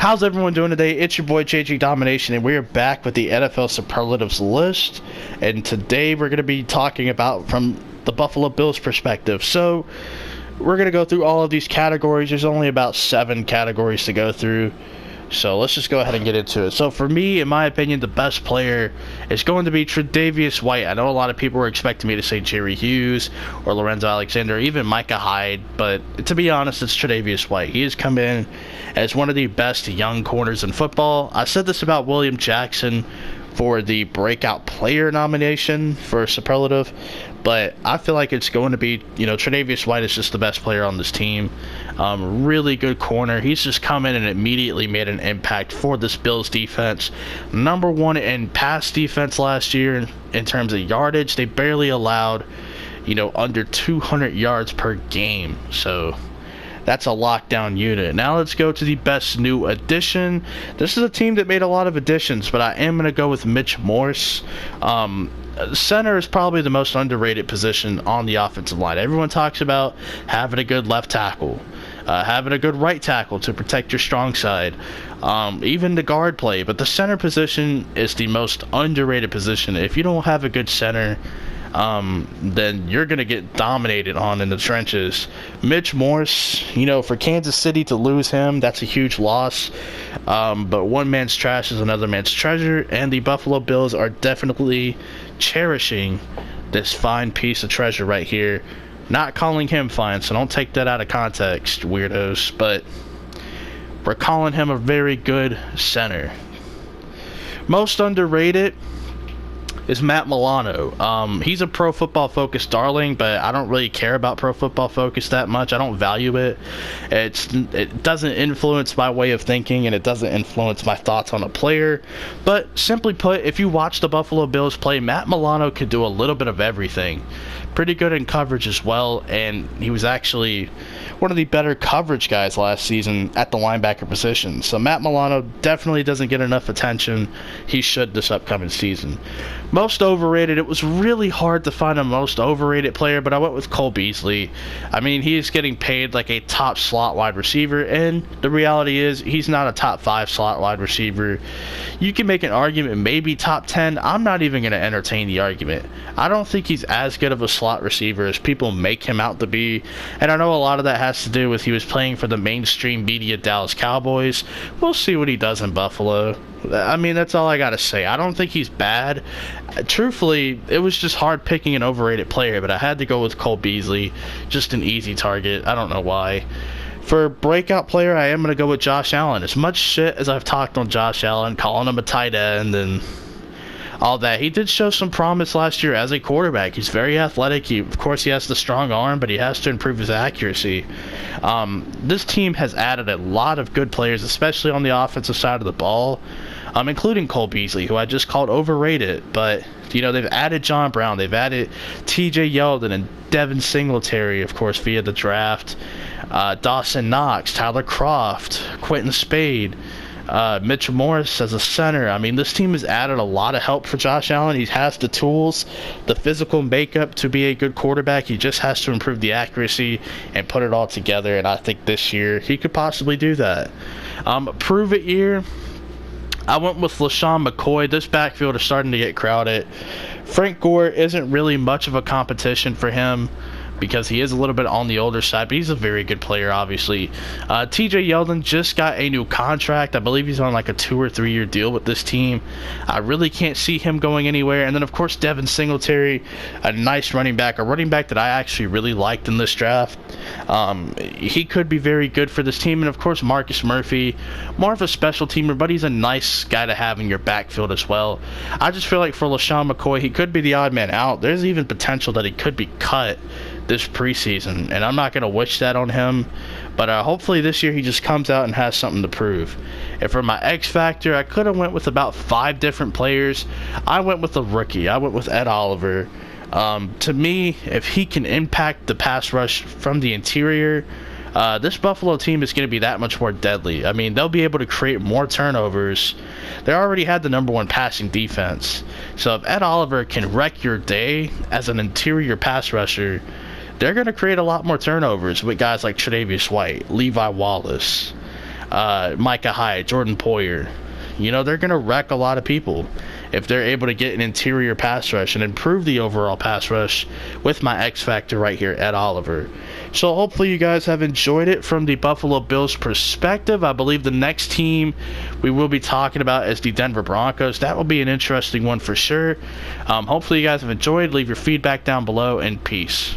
How's everyone doing today? It's your boy JG Domination, and we are back with the NFL Superlatives list. And today we're going to be talking about from the Buffalo Bills perspective. So we're going to go through all of these categories. There's only about 7 categories to go through. So let's just go ahead and get into it. So for me, in my opinion, the best player is going to be Tre'Davious White. I know a lot of people were expecting me to say Jerry Hughes or Lorenzo Alexander, or even Micah Hyde, but to be honest, it's Tre'Davious White. He has come in as one of the best young corners in football. I said this about William Jackson for the Breakout Player nomination for Superlative, but I feel like it's going to be, Tre'Davious White is just the best player on this team. Really good corner. He's just come in and immediately made an impact for this Bills defense. Number 1 in pass defense last year in terms of yardage. They barely allowed, under 200 yards per game. So that's a lockdown unit. Now let's go to the best new addition. This is a team that made a lot of additions, but I am going to go with Mitch Morse. Center is probably the most underrated position on the offensive line. Everyone talks about having a good left tackle, having a good right tackle to protect your strong side, even the guard play. But the center position is the most underrated position. If you don't have a good center, then you're going to get dominated on in the trenches. Mitch Morse, for Kansas City to lose him, that's a huge loss. But one man's trash is another man's treasure, and the Buffalo Bills are definitely cherishing this fine piece of treasure right here. Not calling him fine, so don't take that out of context, weirdos, but we're calling him a very good center. Most underrated is Matt Milano. He's a Pro Football Focus darling, but I don't really care about Pro Football Focus that much. I don't value it. It doesn't influence my way of thinking, and it doesn't influence my thoughts on a player. But simply put, if you watch the Buffalo Bills play, Matt Milano could do a little bit of everything. Pretty good in coverage as well, and he was actually one of the better coverage guys last season at the linebacker position. So Matt Milano definitely doesn't get enough attention. He should this upcoming season. Most overrated, it was really hard to find a most overrated player, but I went with Cole Beasley. I mean, he is getting paid like a top slot wide receiver, and the reality is he's not a top 5 slot wide receiver. You can make an argument maybe top 10. I'm not even going to entertain the argument. I don't think he's as good of a slot receiver as people make him out to be, and I know a lot of that has to do with he was playing for the mainstream media Dallas Cowboys. We'll see what he does in Buffalo. I mean, that's all I gotta say. I don't think he's bad. Truthfully, it was just hard picking an overrated player, but I had to go with Cole Beasley. Just an easy target. I don't know why. For Breakout Player, I am going to go with Josh Allen. As much shit as I've talked on Josh Allen, calling him a tight end and all that, he did show some promise last year as a quarterback. He's very athletic. Of course, he has the strong arm, but he has to improve his accuracy. This team has added a lot of good players, especially on the offensive side of the ball, including Cole Beasley, who I just called overrated. But, they've added John Brown. They've added TJ Yeldon and Devin Singletary, of course, via the draft. Dawson Knox, Tyler Kroft, Quentin Spade, Mitchell Morris as a center. I mean, this team has added a lot of help for Josh Allen. He has the tools, the physical makeup to be a good quarterback. He just has to improve the accuracy and put it all together, and I think this year he could possibly do that. Prove it year, I went with LaShawn McCoy. This backfield is starting to get crowded. Frank Gore isn't really much of a competition for him because he is a little bit on the older side, but he's a very good player, obviously. TJ Yeldon just got a new contract. I believe he's on like a 2 or 3 year deal with this team. I really can't see him going anywhere. And then, of course, Devin Singletary, a nice running back, a running back that I actually really liked in this draft. He could be very good for this team. And, of course, Marcus Murphy, more of a special teamer, but he's a nice guy to have in your backfield as well. I just feel like for LaShawn McCoy, he could be the odd man out. There's even potential that he could be cut this preseason, and I'm not going to wish that on him, but hopefully this year he just comes out and has something to prove. And for my X Factor, I could have went with about 5 different players. I went with a rookie. I went with Ed Oliver. To me, if he can impact the pass rush from the interior, this Buffalo team is going to be that much more deadly. I mean, they'll be able to create more turnovers. They already had the number 1 passing defense. So if Ed Oliver can wreck your day as an interior pass rusher, they're going to create a lot more turnovers with guys like Tre'Davious White, Levi Wallace, Micah Hyde, Jordan Poyer. You know, they're going to wreck a lot of people if they're able to get an interior pass rush and improve the overall pass rush with my X Factor right here at Oliver. So hopefully you guys have enjoyed it from the Buffalo Bills perspective. I believe the next team we will be talking about is the Denver Broncos. That will be an interesting one for sure. Hopefully you guys have enjoyed. Leave your feedback down below, and peace.